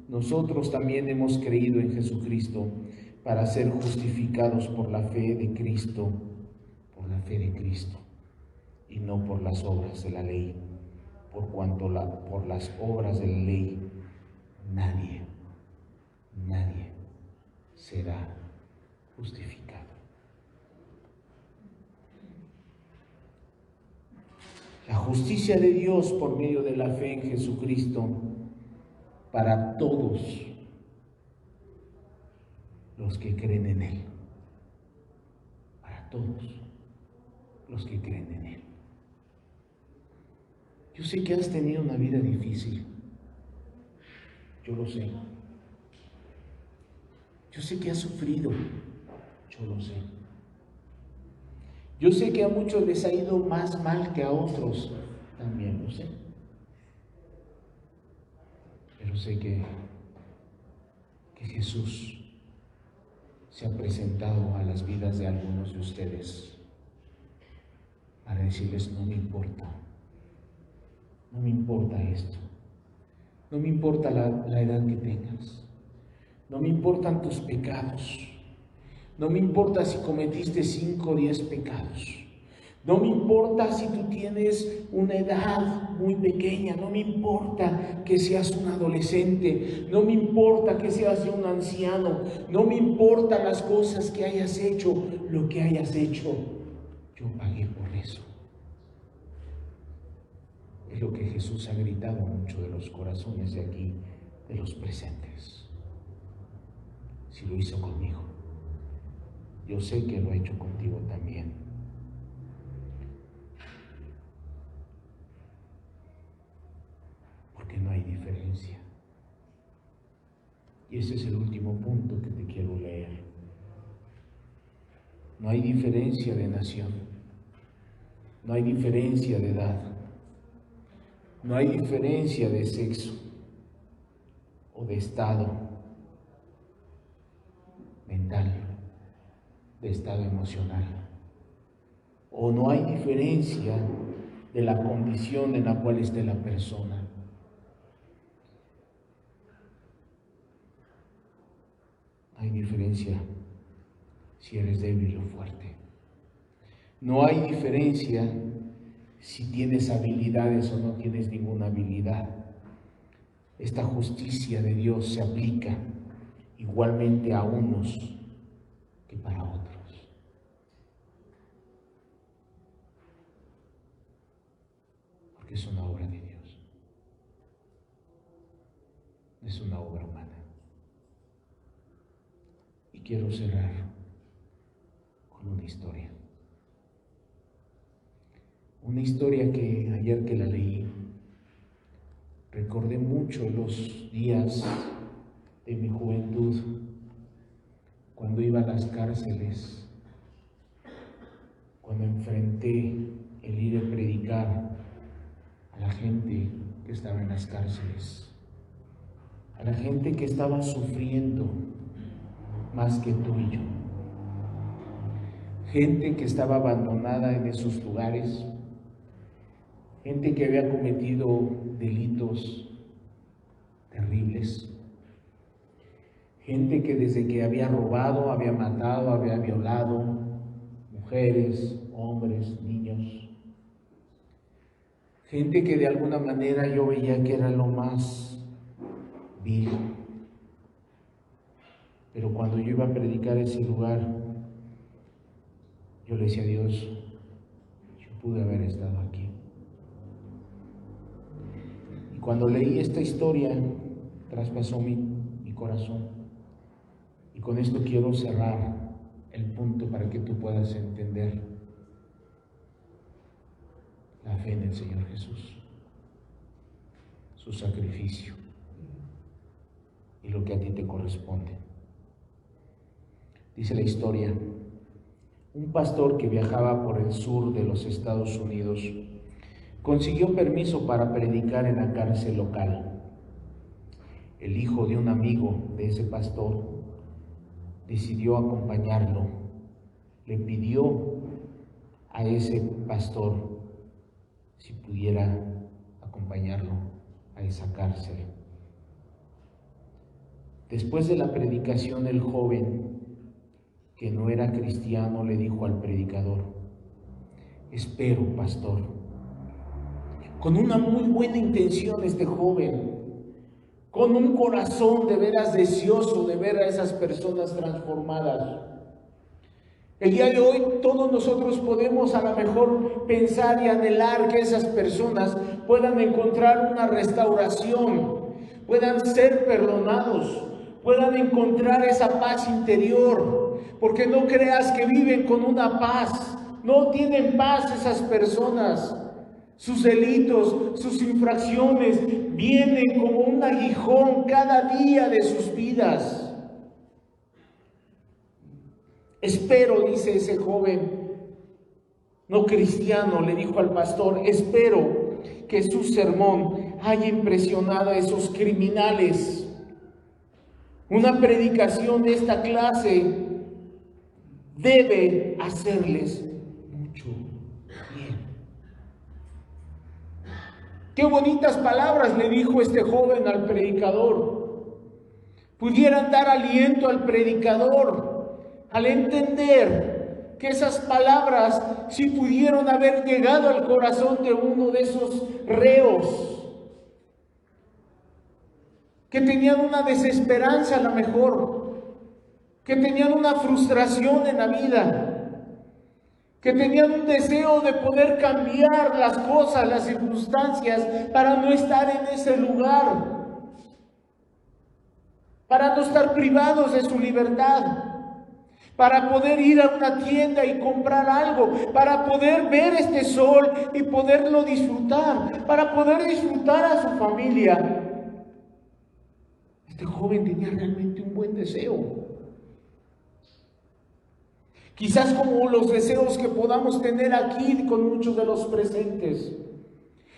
Speaker 1: Nosotros también hemos creído en Jesucristo para ser justificados por la fe de Cristo, y no por las obras de la ley, por cuanto por las obras de la ley nadie será justificado. La justicia de Dios por medio de la fe en Jesucristo para todos los que creen en Él. Para todos los que creen en Él. Yo sé que has tenido una vida difícil. Yo lo sé. Yo sé que has sufrido. Yo lo sé. Yo sé que a muchos les ha ido más mal que a otros. También lo sé. Pero sé que Jesús se ha presentado a las vidas de algunos de ustedes para decirles: no me importa. No me importa esto. No me importa la edad que tengas. No me importan tus pecados. No me importa si cometiste 5 o 10 pecados. No me importa si tú tienes una edad muy pequeña. No me importa que seas un adolescente. No me importa que seas un anciano. No me importan las cosas que hayas hecho, lo que hayas hecho. Yo pagué por eso. Es lo que Jesús ha gritado a muchos de los corazones de aquí, de los presentes. Si lo hizo conmigo, yo sé que lo ha hecho contigo también. Porque no hay diferencia. Y ese es el último punto que te quiero leer. No hay diferencia de nación. No hay diferencia de edad. No hay diferencia de sexo o de estado mental, de estado emocional. O no hay diferencia de la condición en la cual esté la persona. No hay diferencia si eres débil o fuerte. No hay diferencia si tienes habilidades o no tienes ninguna habilidad. Esta justicia de Dios se aplica igualmente a unos que para otros. Porque es una obra de Dios. Es una obra humana. Y quiero cerrar con una historia. Una historia que ayer que la leí, recordé mucho los días de mi juventud, cuando iba a las cárceles, cuando enfrenté el ir a predicar a la gente que estaba en las cárceles. a la gente que estaba sufriendo más que tú y yo. Gente que estaba abandonada en esos lugares, gente que había cometido delitos terribles, gente que desde que había robado, había matado, había violado mujeres, hombres, niños, gente que de alguna manera yo veía que era lo más vil. Pero cuando yo iba a predicar ese lugar, yo le decía a Dios, yo pude haber estado aquí. Y cuando leí esta historia, traspasó mi corazón. Y con esto quiero cerrar el punto para que tú puedas entender la fe en el Señor Jesús, su sacrificio y lo que a ti te corresponde. Dice la historia, un pastor que viajaba por el sur de los Estados Unidos consiguió permiso para predicar en la cárcel local. El hijo de un amigo de ese pastor decidió acompañarlo. Le pidió a ese pastor si pudiera acompañarlo a esa cárcel. Después de la predicación, el joven, que no era cristiano, le dijo al predicador, espero, pastor. Con una muy buena intención este joven, con un corazón de veras deseoso de ver a esas personas transformadas. El día de hoy todos nosotros podemos a lo mejor pensar y anhelar que esas personas puedan encontrar una restauración, puedan ser perdonados, puedan encontrar esa paz interior, porque no creas que viven con una paz, no tienen paz esas personas. Sus delitos, sus infracciones vienen como un aguijón cada día de sus vidas. Espero, dice ese joven no cristiano, le dijo al pastor, espero que su sermón haya impresionado a esos criminales. Una predicación de esta clase debe hacerles mucho bien. Qué bonitas palabras le dijo este joven al predicador. Pudieran dar aliento al predicador al entender que esas palabras sí pudieron haber llegado al corazón de uno de esos reos que tenían una desesperanza a lo mejor, que tenían una frustración en la vida, que tenían un deseo de poder cambiar las cosas, las circunstancias, para no estar en ese lugar, para no estar privados de su libertad, para poder ir a una tienda y comprar algo, para poder ver este sol y poderlo disfrutar, para poder disfrutar a su familia. Este joven tenía realmente un buen deseo. Quizás como los deseos que podamos tener aquí con muchos de los presentes.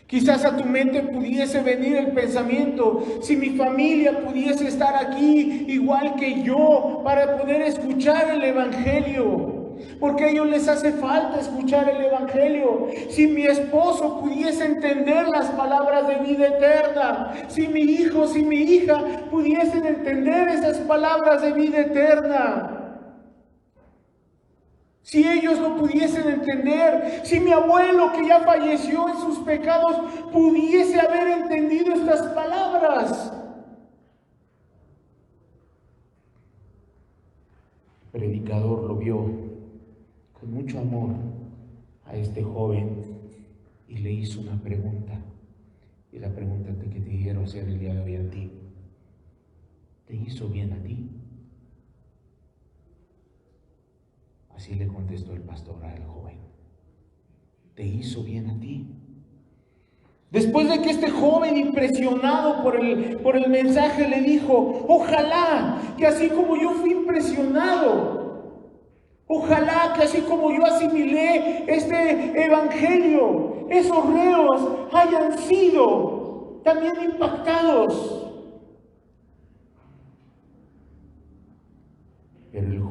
Speaker 1: Quizás a tu mente pudiese venir el pensamiento, si mi familia pudiese estar aquí igual que yo para poder escuchar el Evangelio, porque a ellos les hace falta escuchar el Evangelio. Si mi esposo pudiese entender las palabras de vida eterna, si mi hijo, si mi hija pudiesen entender esas palabras de vida eterna. Si ellos no pudiesen entender, si mi abuelo que ya falleció en sus pecados pudiese haber entendido estas palabras. El predicador lo vio con mucho amor a este joven y le hizo una pregunta. Y la pregunta que te quiero hacer el día de hoy a ti: ¿te hizo bien a ti? Así le contestó el pastor al joven: ¿te hizo bien a ti? Después de que este joven, impresionado por el mensaje, le dijo: ojalá que así como yo fui impresionado, ojalá que así como yo asimilé este evangelio, esos reos hayan sido también impactados.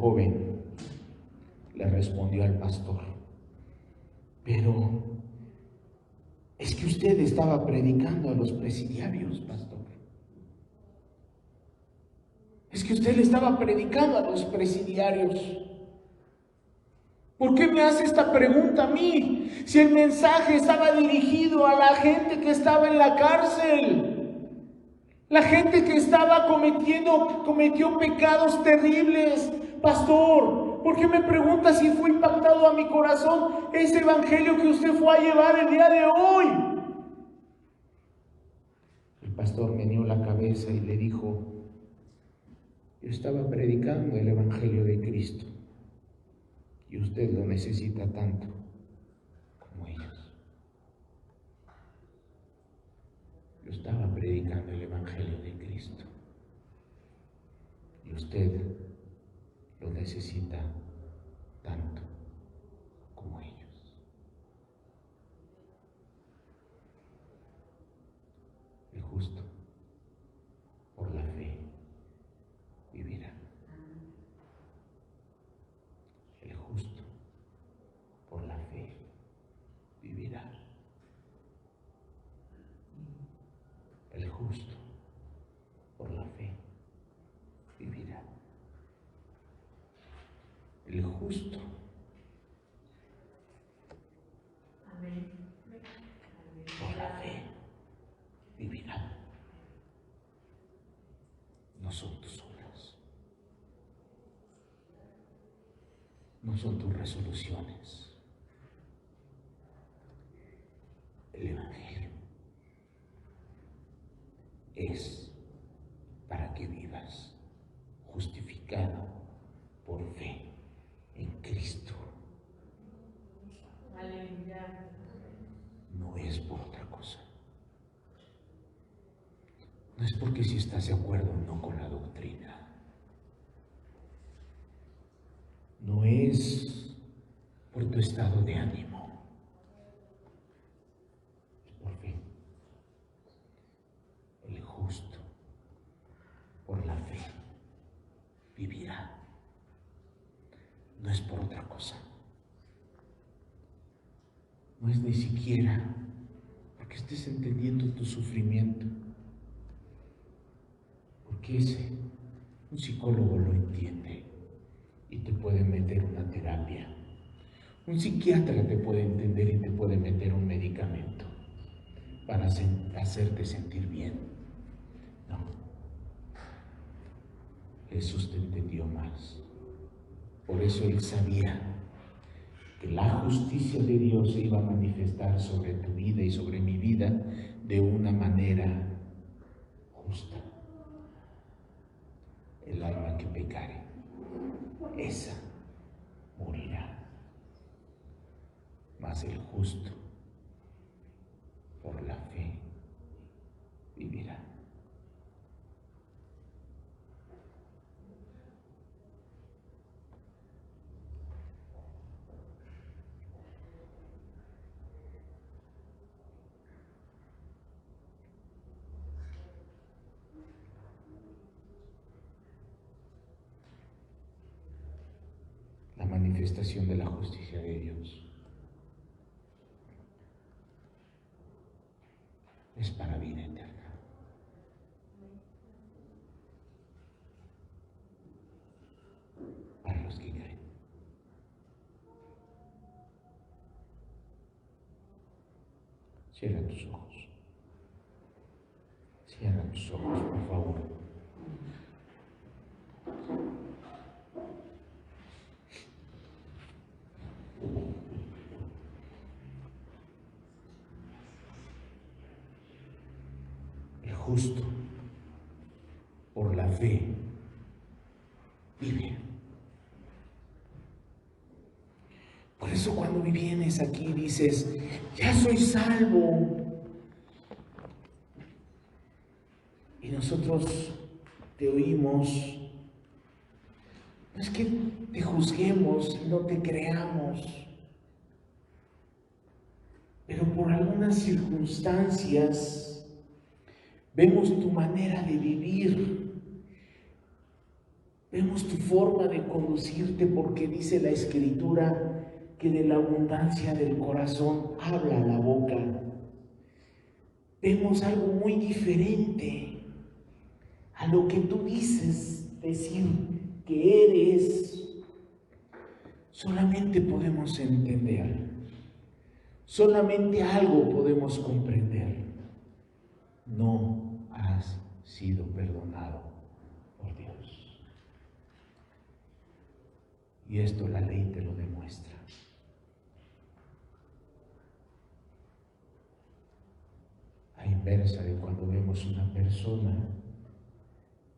Speaker 1: joven le respondió al pastor: pero es que usted estaba predicando a los presidiarios, pastor. Es que usted le estaba predicando a los presidiarios. ¿Por qué me hace esta pregunta a mí? Si el mensaje estaba dirigido a la gente que estaba en la cárcel, la gente que cometió pecados terribles. Pastor, ¿por qué me pregunta si fue impactado a mi corazón ese evangelio que usted fue a llevar el día de hoy? El pastor meneó la cabeza y le dijo: yo estaba predicando el evangelio de Cristo y usted lo necesita tanto como ellos. Yo estaba predicando el evangelio de Cristo y usted lo necesita tanto como ellos. El justo por la fe vivirá. El justo por la fe vivirá. El justo por la fe vivirá. El justo. Por la fe vivirá. No son tus obras, no son tus resoluciones. El evangelio es para que vivas justificado por fe en Cristo.
Speaker 5: Aleluya.
Speaker 1: No es por otra cosa. No es porque si estás de acuerdo o no con la doctrina. No es por tu estado de ánimo. Es por fe. El justo por la fe vivirá. No es por otra cosa. No es ni siquiera porque estés entendiendo tu sufrimiento. Porque un psicólogo lo entiende y te puede meter una terapia. Un psiquiatra te puede entender y te puede meter un medicamento para hacerte sentir bien. No. Jesús te entendió más. Por eso Él sabía que la justicia de Dios se iba a manifestar sobre tu vida y sobre mi vida de una manera justa. El alma que pecare, esa morirá. Mas el justo por la fe vivirá. La manifestación de la justicia de Dios es para vida eterna. Para los que creen. Cierra tus ojos. Cierra tus ojos, por favor. El justo por la fe vive. Por eso cuando vienes aquí dices: ya soy salvo. Y nosotros te oímos. No es que te juzguemos, no te creamos. Pero por algunas circunstancias, vemos tu manera de vivir Vemos tu forma de conducirte, porque dice la Escritura que de la abundancia del corazón habla la boca. Vemos algo muy diferente a lo que tú dices decir que eres. Solamente podemos entender, solamente algo podemos comprender: no has sido perdonado por Dios. Y esto la ley te lo demuestra. A inversa de cuando vemos una persona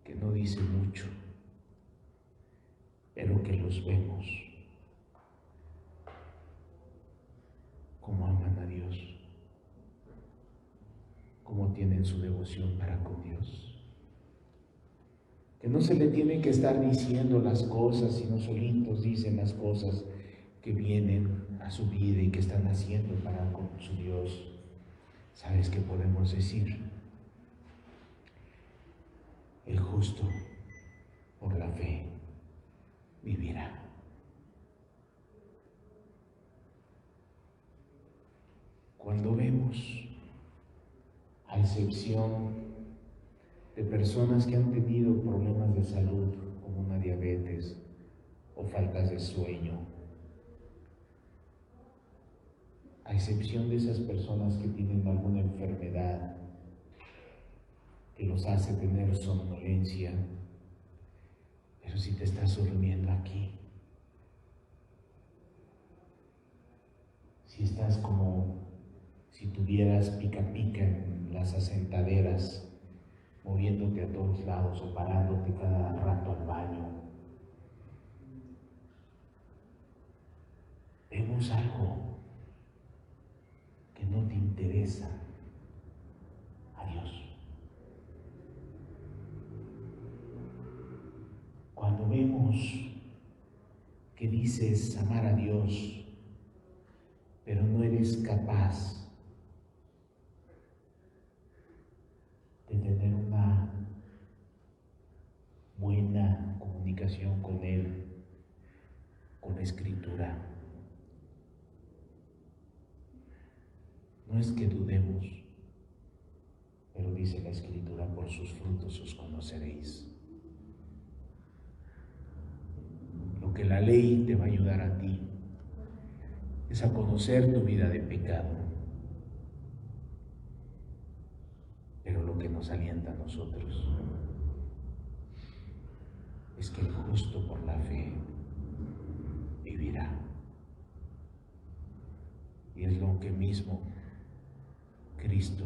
Speaker 1: que no dice mucho, pero que los vemos cómo aman a Dios, cómo tienen su devoción para con Dios, que no se le tiene que estar diciendo las cosas, sino solitos dicen las cosas que vienen a su vida y que están haciendo para con su Dios. ¿Sabes qué podemos decir? El justo por la fe vivirá. Cuando vemos, a excepción de personas que han tenido problemas de salud, como una diabetes o faltas de sueño, a excepción de esas personas que tienen alguna enfermedad que los hace tener somnolencia, pero si te estás durmiendo aquí, si estás como si tuvieras pica pica en las asentaderas, moviéndote a todos lados o parándote cada rato al baño, vemos algo que no te interesa a Dios. Cuando vemos que dices amar a Dios, pero no eres capaz de tener una buena comunicación con Él, con la Escritura. No es que dudemos, pero dice la Escritura: por sus frutos os conoceréis. Lo que la ley te va a ayudar a ti es a conocer tu vida de pecado. Pero lo que nos alienta a nosotros es que el justo por la fe vivirá. Y es lo que mismo Cristo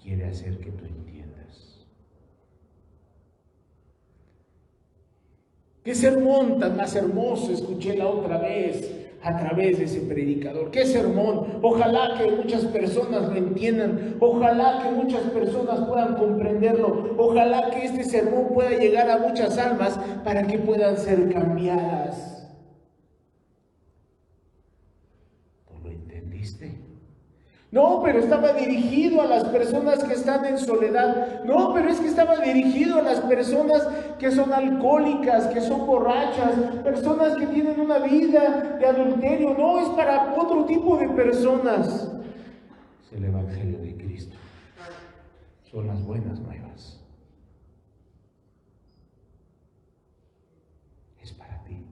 Speaker 1: quiere hacer que tú entiendas. Qué sermón tan más hermoso escuché la otra vez a través de ese predicador. Qué sermón. Ojalá que muchas personas lo entiendan. Ojalá que muchas personas puedan comprenderlo. Ojalá que este sermón pueda llegar a muchas almas para que puedan ser cambiadas. ¿No lo entendiste? No, pero estaba dirigido a las personas que están en soledad. No, pero es que estaba dirigido a las personas que son alcohólicas, que son borrachas, personas que tienen una vida de adulterio. No, es para otro tipo de personas. Es el Evangelio de Cristo. Son las buenas nuevas. Es para ti.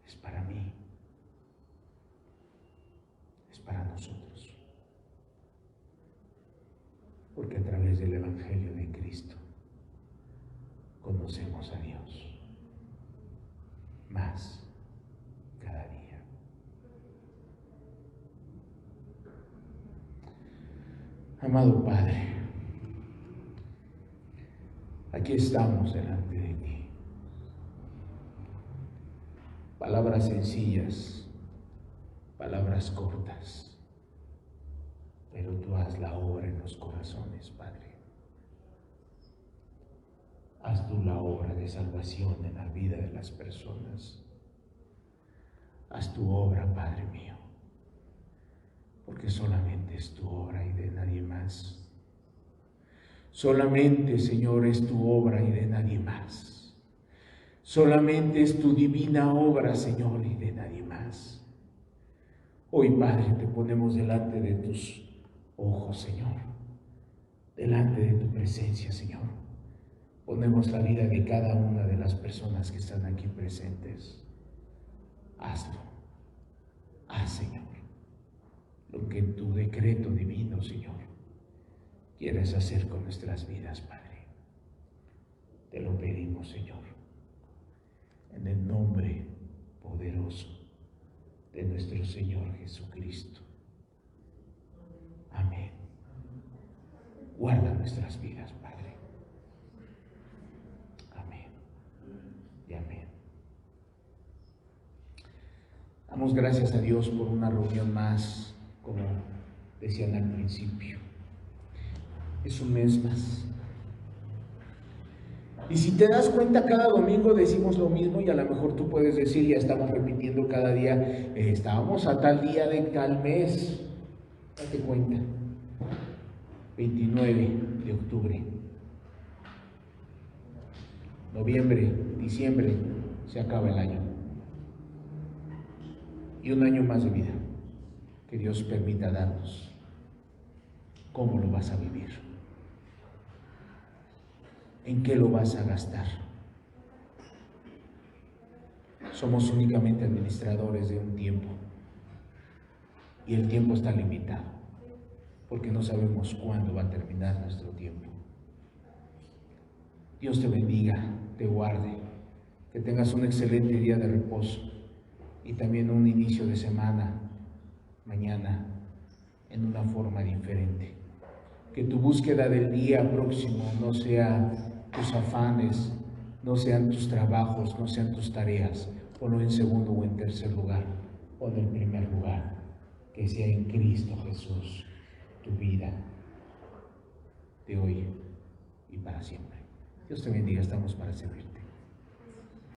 Speaker 1: Es para mí. Para nosotros, porque a través del Evangelio de Cristo conocemos a Dios más cada día. Amado Padre, aquí estamos delante de ti. Palabras sencillas, palabras cortas, pero tú haz la obra en los corazones, Padre. Haz tú la obra de salvación en la vida de las personas. Haz tu obra, Padre mío, porque solamente es tu obra y de nadie más. Solamente, Señor, es tu obra y de nadie más. Solamente es tu divina obra, Señor, y de nadie más. Hoy, Padre, te ponemos delante de tus ojos, Señor, delante de tu presencia, Señor. Ponemos la vida de cada una de las personas que están aquí presentes. Hazlo. Haz, Señor, lo que en tu decreto divino, Señor, quieres hacer con nuestras vidas, Padre. Te lo pedimos, Señor, en el nombre poderoso de nuestro Señor Jesucristo. Amén. Guarda nuestras vidas, Padre. Amén y amén. Damos gracias a Dios por una reunión más, como decían al principio. Es un mes más. Y si te das cuenta, cada domingo decimos lo mismo y a lo mejor tú puedes decir, ya estamos repitiendo cada día, estábamos a tal día de tal mes. Date cuenta, 29 de octubre. Noviembre, diciembre, se acaba el año. Y un año más de vida que Dios permita darnos. ¿Cómo lo vas a vivir? ¿En qué lo vas a gastar? Somos únicamente administradores de un tiempo. Y el tiempo está limitado, porque no sabemos cuándo va a terminar nuestro tiempo. Dios te bendiga, te guarde, que tengas un excelente día de reposo y también un inicio de semana, mañana, en una forma diferente. Que tu búsqueda del día próximo no sea tus afanes, no sean tus trabajos, no sean tus tareas. Ponlo en segundo o en tercer lugar, ponlo en primer lugar. Que sea en Cristo Jesús tu vida de hoy y para siempre. Dios te bendiga, estamos para servirte.